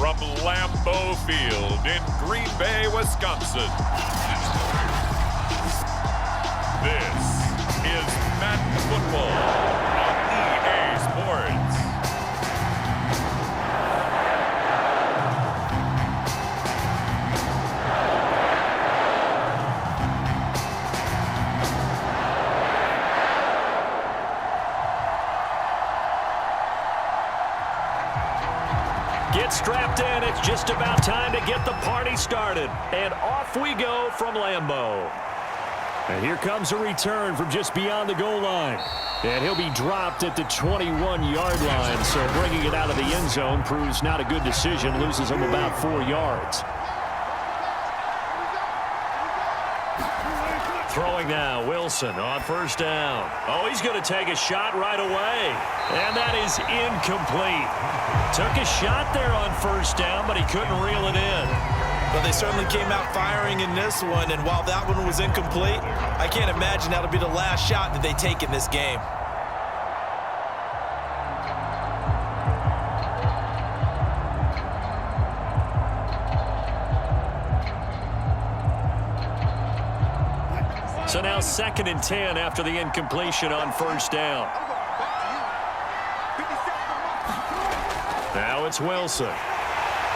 from Lambeau Field in Green Bay, Wisconsin. This is Madden Football on EA Sports. Get strapped in. It's just about time to get the party started. And off we go from Lambeau. And here comes a return from just beyond the goal line. And he'll be dropped at the 21-yard line. So bringing it out of the end zone proves not a good decision. Loses him about 4 yards. Throwing now, Wilson on first down. Oh, he's going to take a shot right away. And that is incomplete. Took a shot there on first down, but he couldn't reel it in. But they certainly came out firing in this one, and while that one was incomplete, I can't imagine that'll be the last shot that they take in this game. So now 2nd and 10 after the incompletion on first down. Now it's Wilson.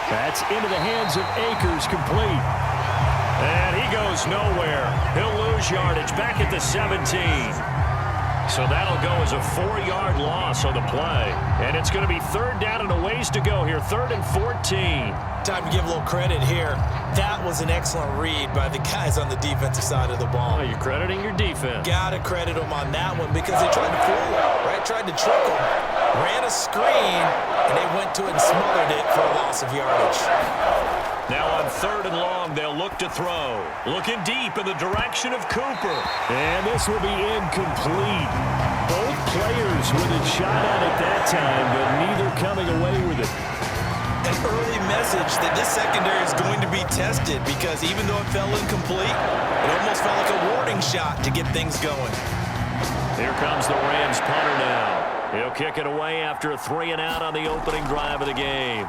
That's into the hands of Akers, complete. And he goes nowhere. He'll lose yardage back at the 17. So that'll go as a 4-yard loss on the play. And it's going to be 3rd down and a ways to go here. 3rd and 14. Time to give a little credit here. That was an excellent read by the guys on the defensive side of the ball. Oh, you're crediting your defense. Gotta credit them on that one because they tried to fool him, right? Tried to trick him. Ran a screen, and they went to it and smothered it for a loss of yardage. Now on 3rd and long, they'll look to throw. Looking deep in the direction of Cooper. And this will be incomplete. Both players with a shot at it that time, but neither coming away with it. An early message that this secondary is going to be tested because even though it fell incomplete, it almost felt like a warning shot to get things going. Here comes the Rams punter now. He'll kick it away after a 3-and-out on the opening drive of the game.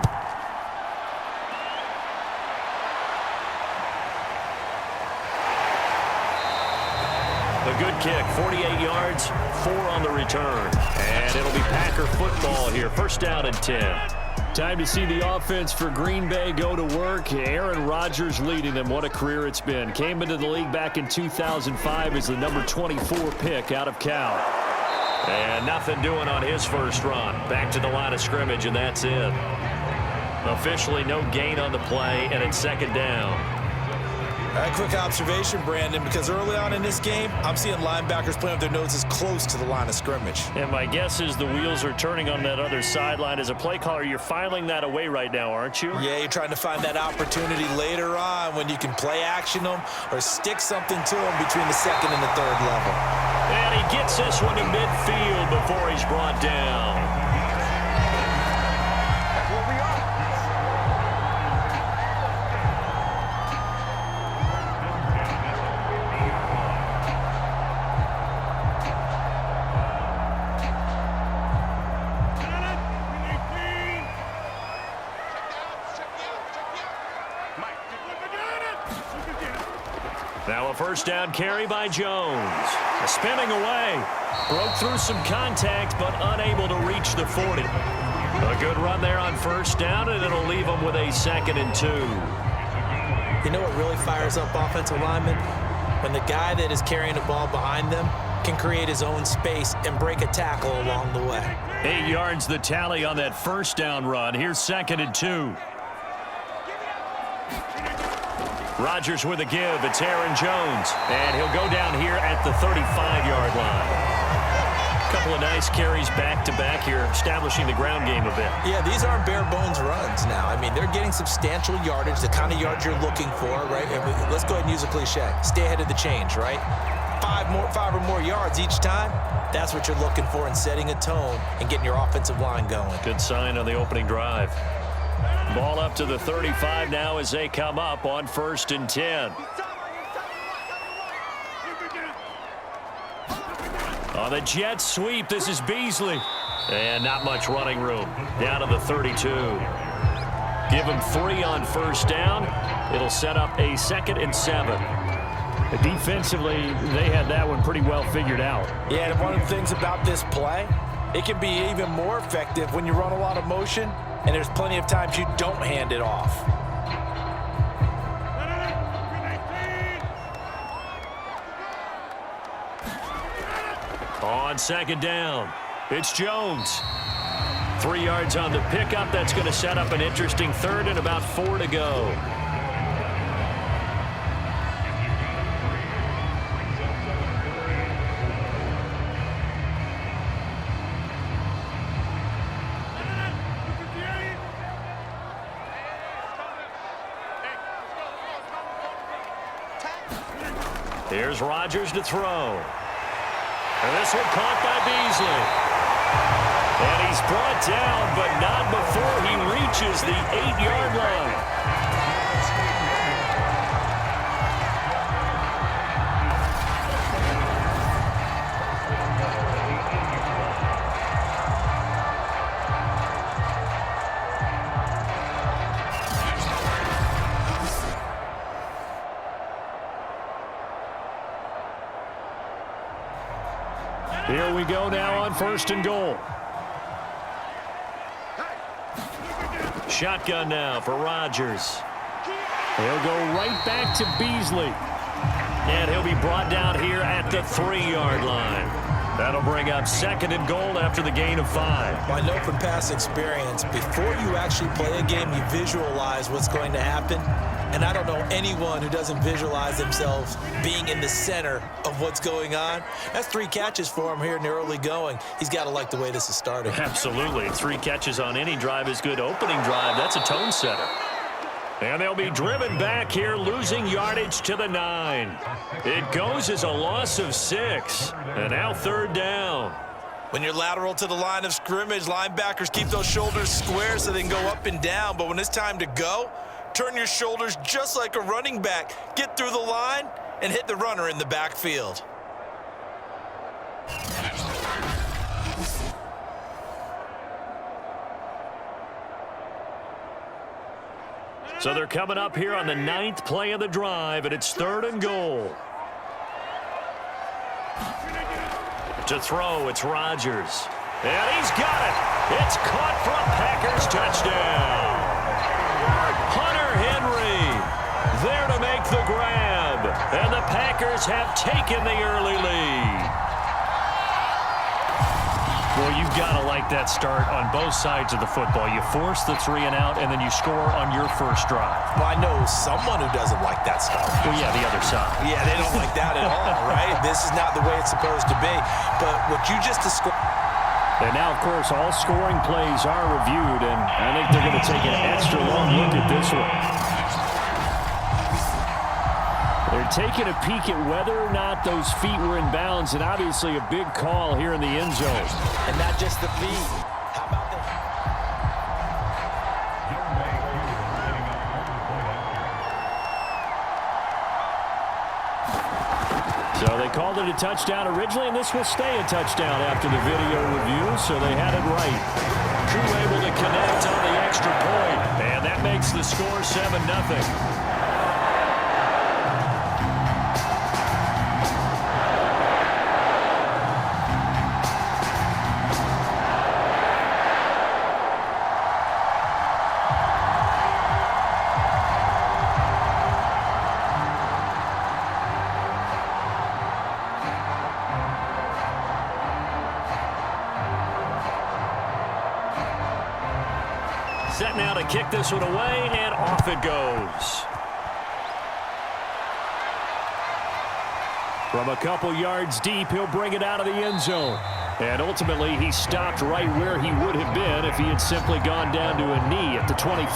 A good kick, 48 yards, 4 on the return. And it'll be Packer football here, 1st down and 10. Time to see the offense for Green Bay go to work. Aaron Rodgers leading them. What a career it's been. Came into the league back in 2005 as the number 24 pick out of Cal. And nothing doing on his first run. Back to the line of scrimmage, and that's it. Officially no gain on the play, and it's 2nd down. All right, quick observation, Brandon, because early on in this game, I'm seeing linebackers playing with their noses close to the line of scrimmage. And my guess is the wheels are turning on that other sideline. As a play caller, you're filing that away right now, aren't you? Yeah, you're trying to find that opportunity later on when you can play action them or stick something to them between the 2nd and the 3rd level. And he gets this one to midfield before he's brought down. Now a 1st down carry by Jones. Spinning away. Broke through some contact, but unable to reach the 40. A good run there on 1st down, and it'll leave them with a 2nd and 2. You know what really fires up offensive linemen? When the guy that is carrying the ball behind them can create his own space and break a tackle along the way. 8 yards the tally on that 1st down run. Here's 2nd and 2. Rodgers with a give. It's Aaron Jones. And he'll go down here at the 35-yard line. A couple of nice carries back-to-back here, establishing the ground game a bit. Yeah, these aren't bare-bones runs now. I mean, they're getting substantial yardage, the kind of yards you're looking for, right? Let's go ahead and use a cliche. Stay ahead of the change, right? 5 or more yards each time. That's what you're looking for in setting a tone and getting your offensive line going. Good sign on the opening drive. Ball up to the 35 now as they come up on 1st and 10. On the jet sweep, this is Beasley. And not much running room. Down to the 32. Give them 3 on first down. It'll set up a 2nd and 7. Defensively, they had that one pretty well figured out. Yeah, and one of the things about this play, it can be even more effective when you run a lot of motion, and there's plenty of times you don't hand it off. On 2nd down, it's Jones. 3 yards on the pickup. That's going to set up an interesting 3rd and about 4 to go. Here's Rodgers to throw. And this one caught by Beasley. And he's brought down, but not before he reaches the 8-yard line. Here we go now on 1st and goal. Shotgun now for Rodgers. He'll go right back to Beasley. And he'll be brought down here at the 3-yard line. That'll bring up 2nd and goal after the gain of 5. I know from past experience, before you actually play a game, you visualize what's going to happen. And I don't know anyone who doesn't visualize themselves being in the center of what's going on. That's 3 catches for him here in the early going. He's got to like the way this is starting. Absolutely. 3 catches on any drive is good. Opening drive, that's a tone setter. And they'll be driven back here, losing yardage to the 9. It goes as a loss of 6. And now 3rd down. When you're lateral to the line of scrimmage, linebackers keep those shoulders square so they can go up and down. But when it's time to go, turn your shoulders just like a running back. Get through the line and hit the runner in the backfield. So they're coming up here on the 9th play of the drive, and it's 3rd and goal. To throw, it's Rodgers. And he's got it. It's caught for a Packers touchdown. Hunter Henry there to make the grab. And the Packers have taken the early lead. Well, you've got to like that start on both sides of the football. You force the 3 and out, and then you score on your first drive. Well, I know someone who doesn't like that start. Well, yeah, the other side. Yeah, they don't like that at all, right? This is not the way it's supposed to be. But what you just described. And now, of course, all scoring plays are reviewed, and I think they're going to take an extra long look at this one. They're taking a peek at whether or not those feet were in bounds, and obviously a big call here in the end zone. And not just the feet. How about So they called it a touchdown originally, and this will stay a touchdown after the video review, so they had it right. Crew able to connect on the extra point, and that makes the score 7-0. Set now to kick this one away, and off it goes. From a couple yards deep, he'll bring it out of the end zone. And ultimately, he stopped right where he would have been if he had simply gone down to a knee at the 25.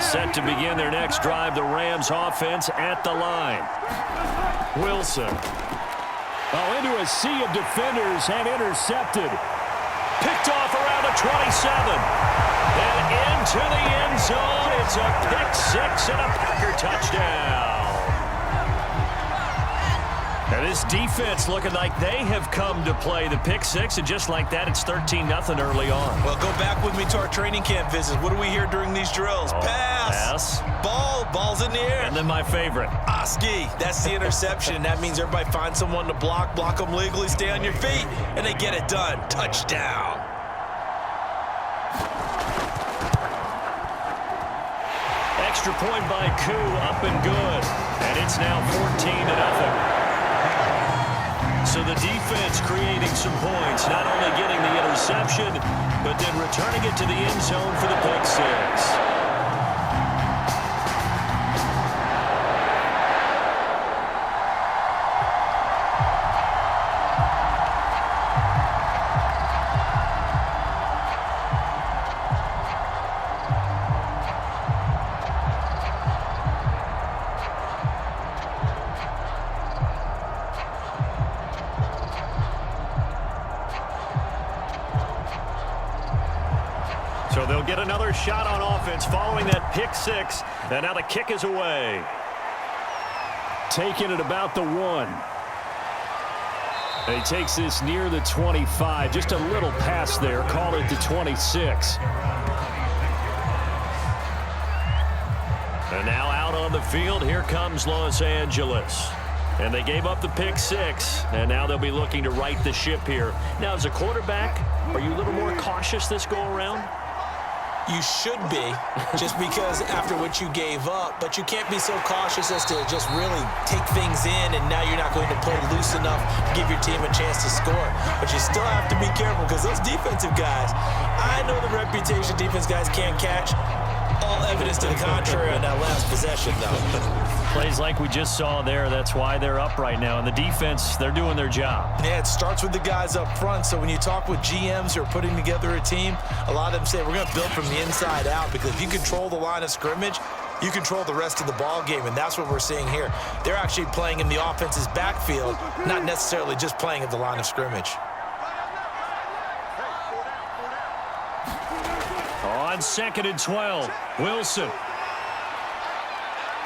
Set to begin their next drive, the Rams offense at the line. Wilson. Oh, into a sea of defenders and intercepted. Picked off around the 27. And into the end zone. It's a pick 6 and a Packer touchdown. And This defense looking like they have come to play. The pick six, and just like that, it's 13-0 early on. Well, go back with me to our training camp visits. What do we hear during these drills? Pass. Ball's in the air. And then my favorite. Oski, that's the interception. That means everybody finds someone to block them legally, stay on your feet, and they get it done. Touchdown. Extra point by Koo, up and good. And it's now 14-0. So the defense creating some points, not only getting the interception, but then returning it to the end zone for the pick six. So they'll get another shot on offense following that pick six. And now the kick is away. Taking it about the 1. And he takes this near the 25. Just a little pass there. Call it the 26. And now out on the field, here comes Los Angeles. And they gave up the pick six, and now they'll be looking to right the ship here. Now, as a quarterback, are you a little more cautious this go-around? You should be, just because after what you gave up, but you can't be so cautious as to just really take things in, and now you're not going to play loose enough to give your team a chance to score. But you still have to be careful, because those defensive guys, I know the reputation defense guys can't catch. All evidence to the contrary on that last possession, though. Plays like we just saw there, that's why they're up right now. And the defense, they're doing their job. Yeah, it starts with the guys up front. So when you talk with GMs who are putting together a team, a lot of them say we're going to build from the inside out, because if you control the line of scrimmage, you control the rest of the ball game, and that's what we're seeing here. They're actually playing in the offense's backfield, not necessarily just playing at the line of scrimmage. On 2nd and 12, Wilson.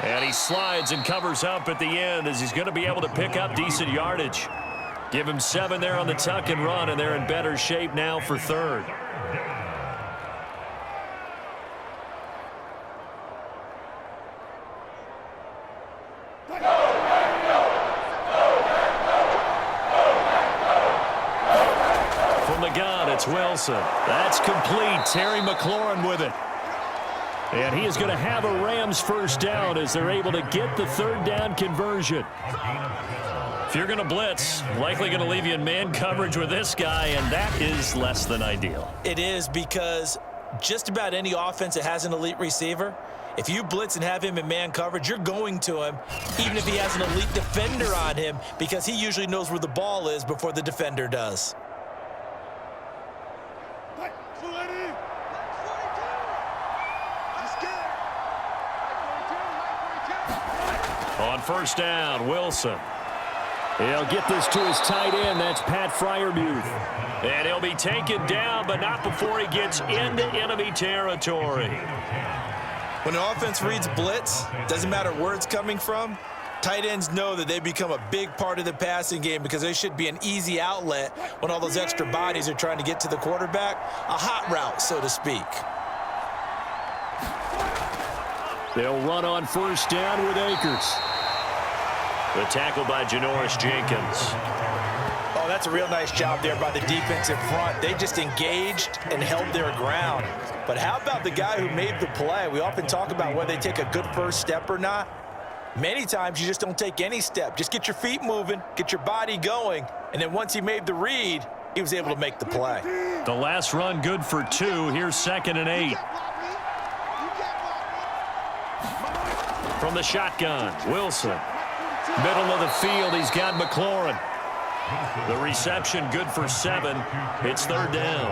And he slides and covers up at the end as he's going to be able to pick up decent yardage. Give him 7 there on the tuck and run, and they're in better shape now for 3rd. From the gun, it's Wilson. That's complete. Terry McLaurin with it. And he is going to have a Rams first down as they're able to get the 3rd down conversion. If you're going to blitz, likely going to leave you in man coverage with this guy, and that is less than ideal. It is, because just about any offense that has an elite receiver, if you blitz and have him in man coverage, you're going to him, even if he has an elite defender on him, because he usually knows where the ball is before the defender does. On 1st down, Wilson. He'll get this to his tight end. That's Pat Freiermuth. And he'll be taken down, but not before he gets into enemy territory. When an offense reads blitz, doesn't matter where it's coming from, tight ends know that they become a big part of the passing game, because they should be an easy outlet when all those extra bodies are trying to get to the quarterback. A hot route, so to speak. They'll run on 1st down with Akers. The tackle by Janoris Jenkins. Oh, that's a real nice job there by the defense in front. They just engaged and held their ground. But how about the guy who made the play? We often talk about whether they take a good first step or not. Many times you just don't take any step. Just get your feet moving, get your body going, and then once he made the read, he was able to make the play. The last run good for 2. Here's 2nd and 8. From the shotgun, Wilson. Middle of the field, he's got McLaurin. The reception good for 7. It's 3rd down.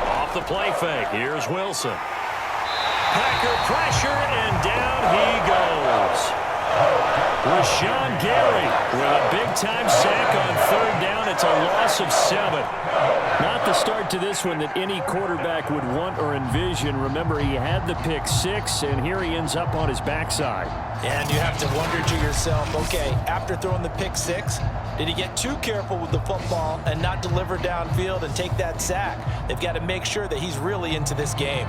Off the play fake, here's Wilson. Packer pressure, and down he goes. Rashawn Gary with a big-time sack on third down. It's a loss of 7. Not the start to this one that any quarterback would want or envision. Remember, he had the pick 6, and here he ends up on his backside. And you have to wonder to yourself, okay, after throwing the pick 6, did he get too careful with the football and not deliver downfield and take that sack? They've got to make sure that he's really into this game.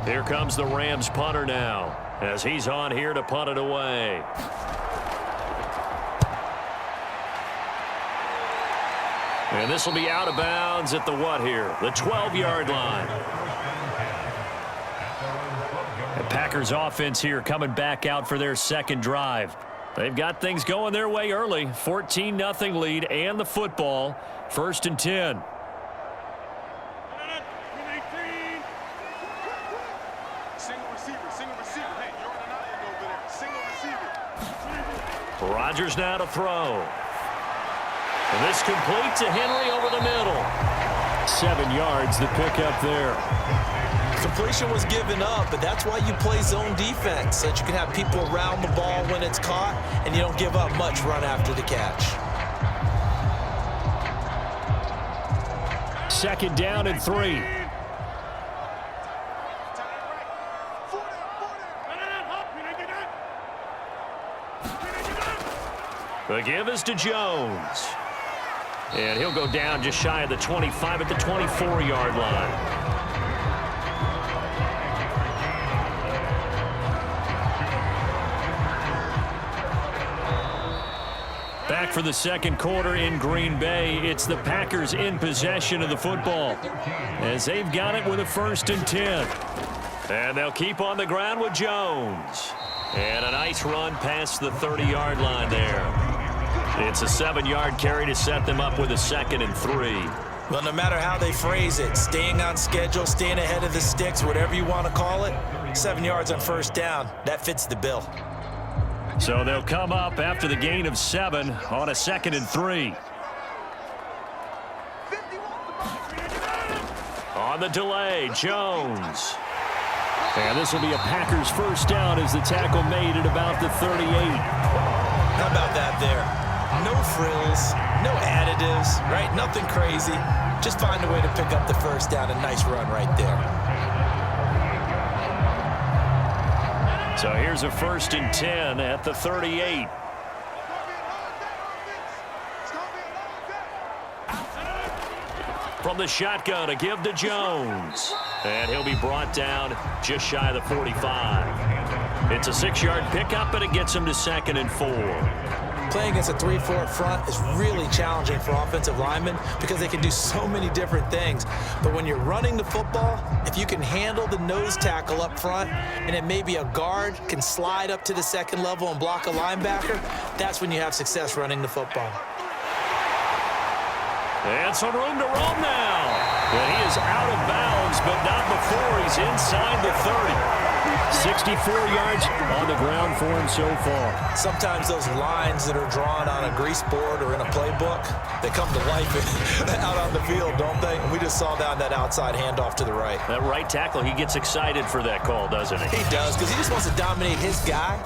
Here comes the Rams punter now, as he's on here to punt it away. And this will be out of bounds at the what here? The 12-yard line. The Packers offense here coming back out for their second drive. They've got things going their way early. 14-0 lead and the football. 1st and 10. Rodgers now to throw. And this complete to Henry over the middle. 7 yards, the pickup there. Completion was given up, but that's why you play zone defense, so that you can have people around the ball when it's caught, and you don't give up much run after the catch. 2nd down and 3. The give is to Jones. And he'll go down just shy of the 25 at the 24-yard line. Back for the second quarter in Green Bay. It's the Packers in possession of the football, as they've got it with a 1st and 10. And they'll keep on the ground with Jones. And a nice run past the 30-yard line there. It's a 7-yard carry to set them up with a 2nd and 3. Well, no matter how they phrase it, staying on schedule, staying ahead of the sticks, whatever you want to call it, 7 yards on 1st down, that fits the bill. So they'll come up after the gain of 7 on a 2nd and 3. On the delay, Jones. And this will be a Packers 1st down as the tackle made at about the 38. How about that there? No frills, no additives, right? Nothing crazy. Just find a way to pick up the 1st down. A nice run right there. So here's a 1st and 10 at the 38. From the shotgun, a give to Jones. And he'll be brought down just shy of the 45. It's a 6-yard pickup, and it gets him to 2nd and 4. Playing against a 3-4 front is really challenging for offensive linemen because they can do so many different things. But when you're running the football, if you can handle the nose tackle up front, and then maybe a guard can slide up to the 2nd level and block a linebacker, that's when you have success running the football. And some room to roam now. And he is out of bounds, but not before he's inside the 30. 64 yards on the ground for him so far. Sometimes those lines that are drawn on a grease board or in a playbook, they come to life out on the field, don't they? And we just saw that outside handoff to the right. That right tackle, he gets excited for that call, doesn't he? He does, because he just wants to dominate his guy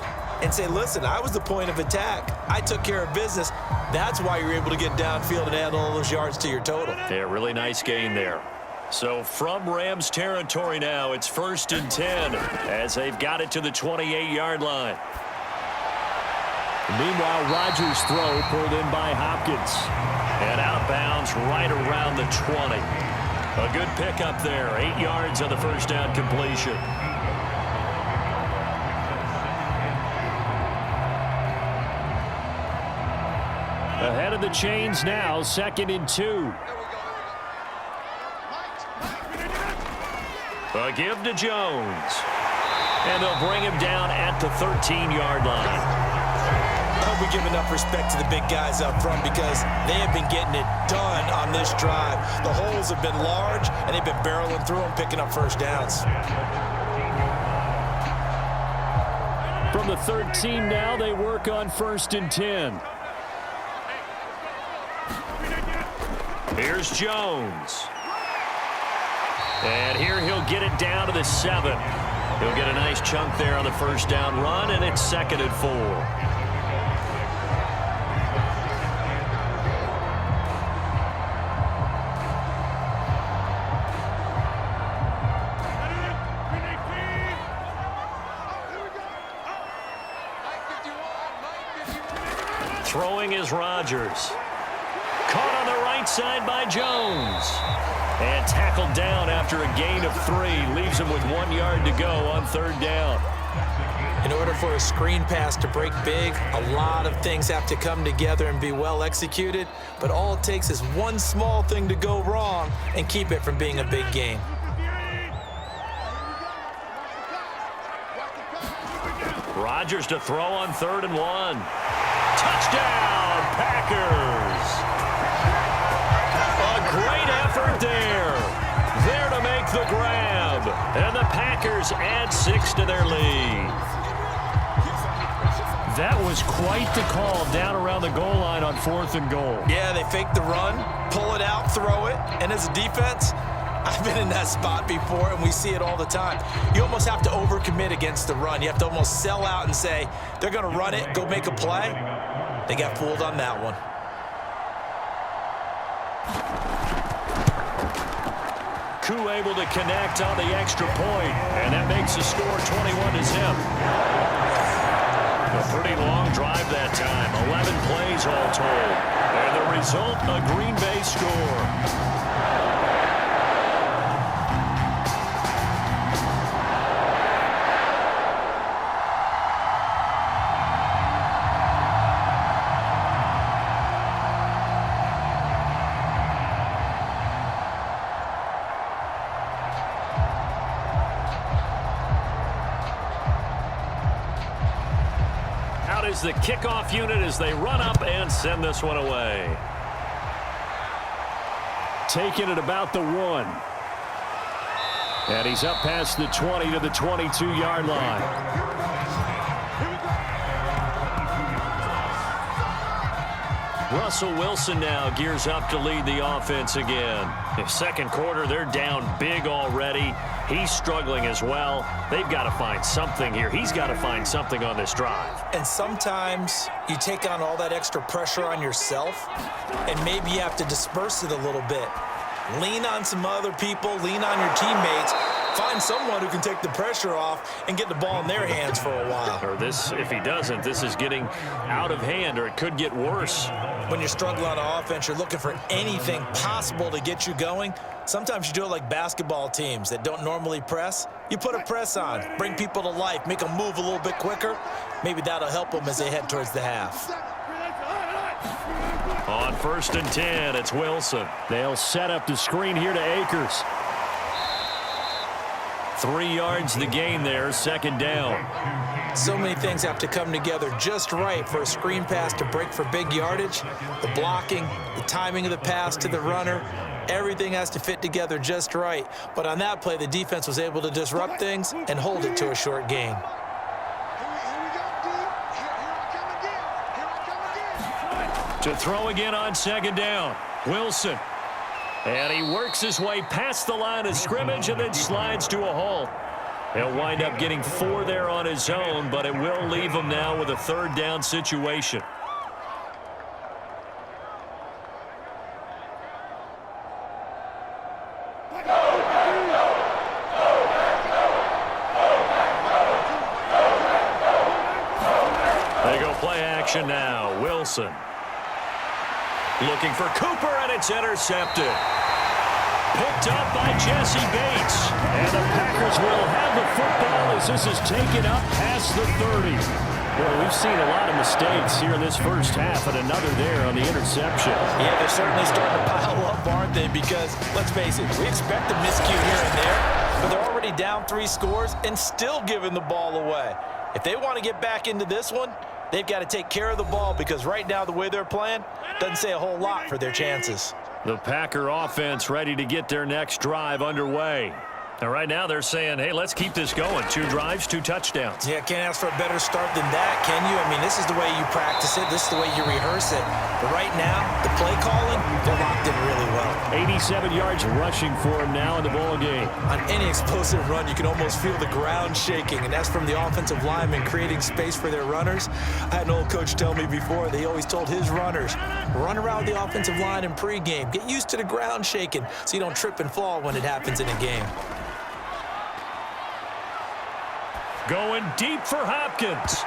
and say, listen, I was the point of attack. I took care of business. That's why you're able to get downfield and add all those yards to your total. Yeah, really nice gain there. So from Rams territory now, it's 1st and 10 as they've got it to the 28-yard line. Meanwhile, Rodgers' throw pulled in by Hopkins. And out of bounds right around the 20. A good pickup there, 8 yards on the 1st down completion. Ahead of the chains now, 2nd and 2. A give to Jones. And they'll bring him down at the 13-yard line. I hope we give enough respect to the big guys up front because they have been getting it done on this drive. The holes have been large, and they've been barreling through them, picking up 1st downs. From the 13 now, they work on 1st and 10. Here's Jones. And here he'll get it down to the 7. He'll get a nice chunk there on the first down run, and it's 2nd and 4. Throwing is Rodgers. Caught on the right side by Jones. And tackled down after a gain of 3. Leaves him with 1 yard to go on 3rd down. In order for a screen pass to break big, a lot of things have to come together and be well executed. But all it takes is one small thing to go wrong and keep it from being a big gain. Rodgers to throw on 3rd and 1. Touchdown, Packers! A great effort there. There to make the grab. And the Packers add 6 to their lead. That was quite the call down around the goal line on 4th and goal. Yeah, they fake the run, pull it out, throw it. And as a defense, I've been in that spot before, and we see it all the time. You almost have to overcommit against the run. You have to almost sell out and say, they're going to run it, go make a play. They got fooled on that one. Koo able to connect on the extra point, and that makes the score 21-0. A pretty long drive that time, 11 plays all told. And the result, a Green Bay score. Is the kickoff unit as they run up and send this one away. Taking it about the 1. And he's up past the 20 to the 22-yard line. Russell Wilson now gears up to lead the offense again. In 2nd quarter, they're down big already. He's struggling as well. They've got to find something here. He's got to find something on this drive. And sometimes you take on all that extra pressure on yourself, and maybe you have to disperse it a little bit. Lean on some other people, lean on your teammates. Find someone who can take the pressure off and get the ball in their hands for a while. Or this, if he doesn't, this is getting out of hand, or it could get worse. When you're struggling on offense, you're looking for anything possible to get you going. Sometimes you do it like basketball teams that don't normally press. You put a press on, bring people to life, make them move a little bit quicker. Maybe that'll help them as they head towards the half. On 1st and 10, it's Wilson. They'll set up the screen here to Akers. 3 yards the gain there, 2nd down. So many things have to come together just right for a screen pass to break for big yardage. The blocking, the timing of the pass to the runner, everything has to fit together just right. But on that play, the defense was able to disrupt things and hold it to a short gain. To throw again on 2nd down, Wilson. And he works his way past the line of scrimmage and then slides to a halt. He'll wind up getting 4 there on his own, but it will leave him now with a 3rd down situation. They go play action now. Wilson. Looking for Cooper, and it's intercepted. Picked up by Jesse Bates. And the Packers will have the football as this is taken up past the 30. Boy, we've seen a lot of mistakes here in this first half, and another there on the interception. Yeah, they're certainly starting to pile up, aren't they? Because, let's face it, we expect a miscue here and there, but they're already down 3 scores and still giving the ball away. If they want to get back into this one, they've got to take care of the ball because right now the way they're playing doesn't say a whole lot for their chances. The Packer offense ready to get their next drive underway. And right now they're saying, hey, let's keep this going. 2 drives, 2 touchdowns. Yeah, can't ask for a better start than that, can you? I mean, this is the way you practice it. This is the way you rehearse it. But right now, the play calling, they're locked in really well. 87 yards rushing for him now in the ball game. On any explosive run, you can almost feel the ground shaking, and that's from the offensive linemen creating space for their runners. I had an old coach tell me before, they always told his runners, run around the offensive line in pregame. Get used to the ground shaking so you don't trip and fall when it happens in a game. Going deep for Hopkins.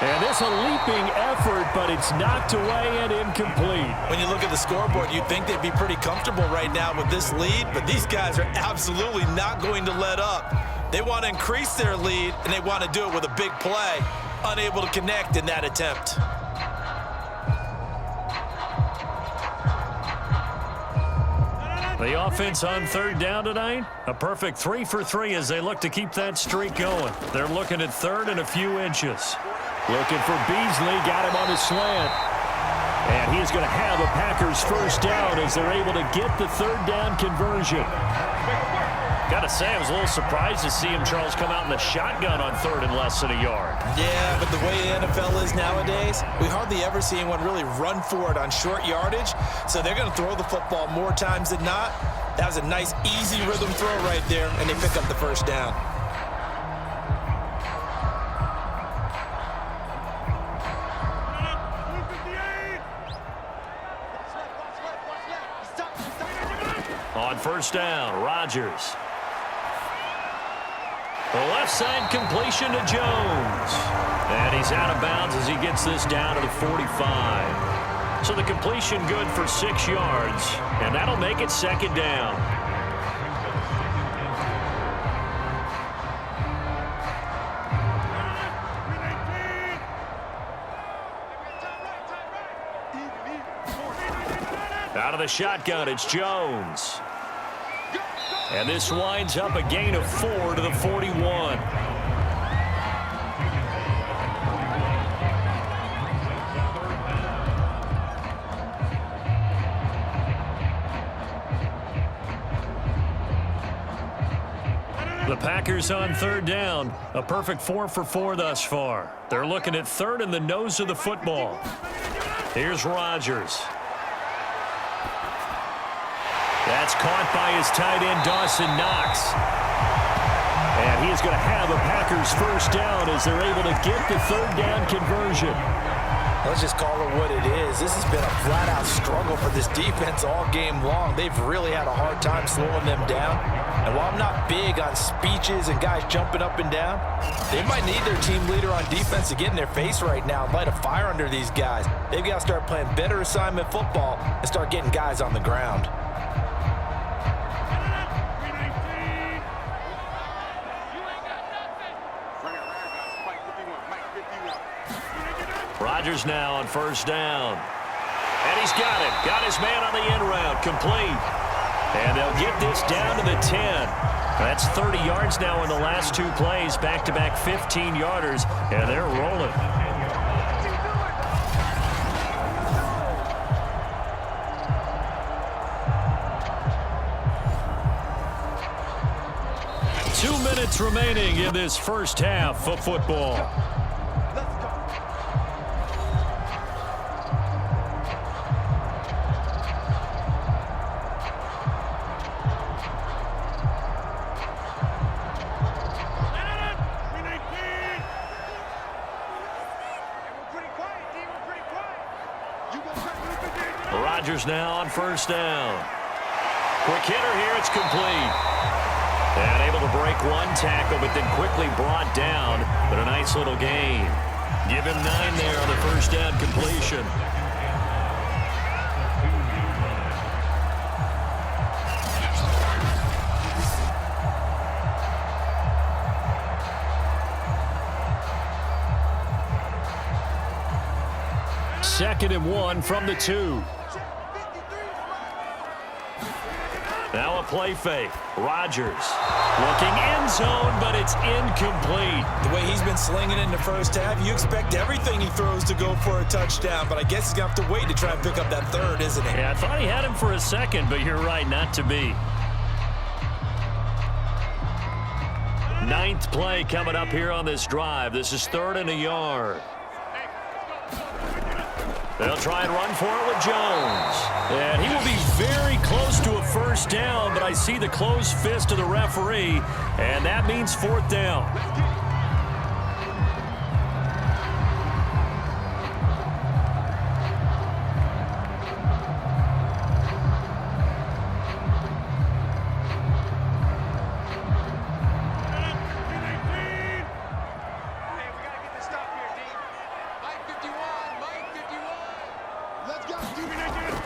And this a leaping effort, but it's knocked away and incomplete. When you look at the scoreboard, you'd think they'd be pretty comfortable right now with this lead, but these guys are absolutely not going to let up. They want to increase their lead, and they want to do it with a big play. Unable to connect in that attempt. The offense on 3rd down tonight, a perfect 3 for 3 as they look to keep that streak going. They're looking at 3rd and a few inches. Looking for Beasley, got him on his slant. And he's going to have a Packers first down as they're able to get the 3rd down conversion. Got to say, I was a little surprised to see him, Charles, come out in the shotgun on 3rd and less than a yard. Yeah, but the way the NFL is nowadays, we hardly ever see anyone really run for it on short yardage. So they're going to throw the football more times than not. That was a nice, easy rhythm throw right there, and they pick up the first down. On 1st down, Rodgers. The left side completion to Jones. And he's out of bounds as he gets this down to the 45. So the completion good for 6 yards, and that'll make it 2nd down. Out of the shotgun, it's Jones. And this winds up a gain of 4 to the 41. The Packers on 3rd down. A perfect 4 for 4 thus far. They're looking at 3rd and the nose of the football. Here's Rodgers. That's caught by his tight end, Dawson Knox. And he is going to have a Packers first down as they're able to get the 3rd down conversion. Let's just call it what it is. This has been a flat-out struggle for this defense all game long. They've really had a hard time slowing them down. And while I'm not big on speeches and guys jumping up and down, they might need their team leader on defense to get in their face right now and light a fire under these guys. They've got to start playing better assignment football and start getting guys on the ground. Rodgers now on 1st down. And he's got it. Got his man on the end route. Complete. And they'll get this down to the 10. That's 30 yards now in the last 2 plays. Back-to-back 15-yarders. And they're rolling. Two minutes remaining in this first half of football. Rodgers now on 1st down. Quick hitter here, it's complete. And able to break 1 tackle, but then quickly brought down. But a nice little gain. Give him 9 there on the 1st down completion. Second and 1 from the 2. Now a play fake. Rodgers looking end zone, but it's incomplete. The way he's been slinging in the first half, you expect everything he throws to go for a touchdown, but I guess he's going to have to wait to try and pick up that 3rd, isn't he? Yeah, I thought he had him for a second, but you're right, not to be. Ninth play coming up here on this drive. This is 3rd and a yard. They'll try and run for it with Jones. And he will be very close to a first down, but I see the closed fist of the referee, and that means 4th down.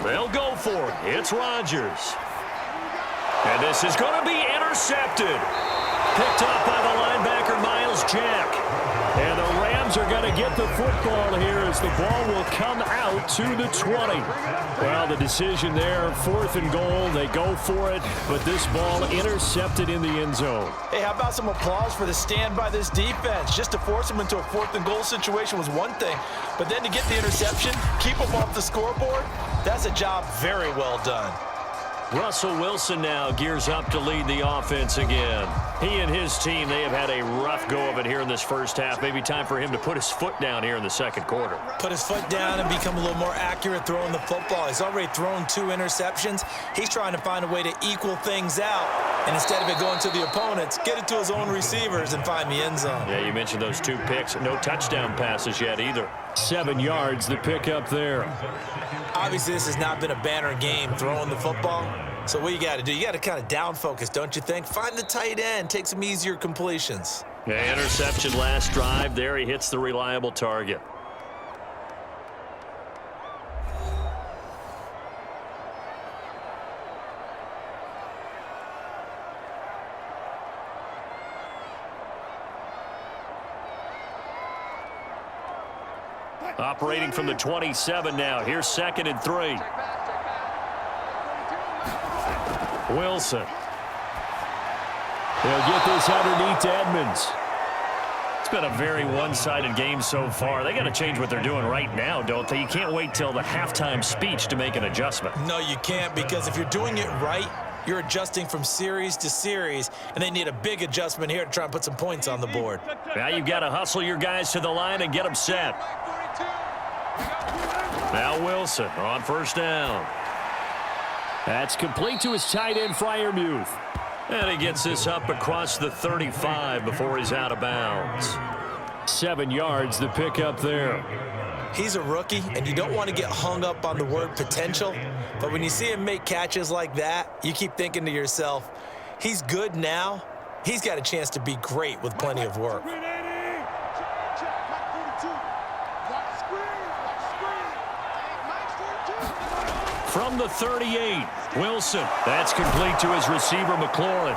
They'll go for it. It's Rodgers. And this is going to be intercepted. Picked up by the linebacker, Miles Jack. And the Rams are going to get the football here as the ball will come out to the 20. Well, the decision there, 4th and goal. They go for it, but this ball intercepted in the end zone. Hey, how about some applause for the stand by this defense? Just to force them into a 4th and goal situation was one thing, but then to get the interception, keep them off the scoreboard, that's a job very well done. Russell Wilson now gears up to lead the offense again. He and his team, they have had a rough go of it here in this first half. Maybe time for him to put his foot down here in the second quarter. Put his foot down and become a little more accurate throwing the football. He's already thrown 2 interceptions. He's trying to find a way to equal things out. And instead of it going to the opponents, get it to his own receivers and find the end zone. Yeah, you mentioned those 2 picks. No touchdown passes yet either. 7 yards, the pick up there. Obviously, this has not been a banner game throwing the football. So what you got to do, you got to kind of down focus, don't you think? Find the tight end, take some easier completions. Yeah, interception last drive. There he hits the reliable target. Operating from the 27 now. Here's 2nd and 3. Wilson. They'll get this underneath to Edmonds. It's been a very one-sided game so far. They got to change what they're doing right now, don't they? You can't wait till the halftime speech to make an adjustment. No, you can't, because if you're doing it right, you're adjusting from series to series, and they need a big adjustment here to try and put some points on the board. Now you've got to hustle your guys to the line and get them set. Now Wilson on 1st down. That's complete to his tight end, Freiermuth. And he gets this up across the 35 before he's out of bounds. 7 yards, the pick up there. He's a rookie, and you don't want to get hung up on the word potential, but when you see him make catches like that, you keep thinking to yourself, he's good now. He's got a chance to be great with plenty of work. From the 38, Wilson. That's complete to his receiver, McLaurin.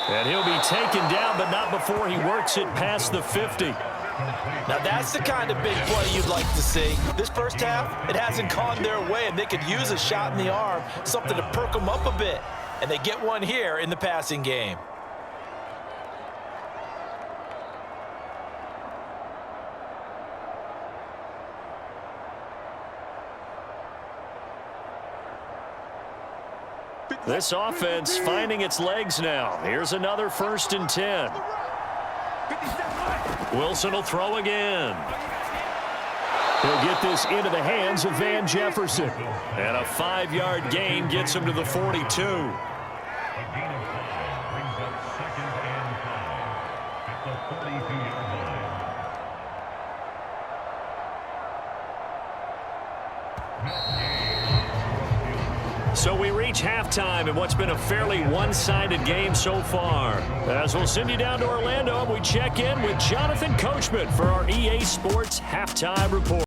And he'll be taken down, but not before he works it past the 50. Now that's the kind of big play you'd like to see. This first half, it hasn't gone their way, and they could use a shot in the arm, something to perk them up a bit. And they get one here in the passing game. This offense finding its legs now. Here's another 1st and 10. Wilson will throw again. He'll get this into the hands of Van Jefferson. And a 5-yard gain gets him to the 42. So we reach halftime in what's been a fairly one-sided game so far. As we'll send you down to Orlando, and we check in with Jonathan Coachman for our EA Sports Halftime Report.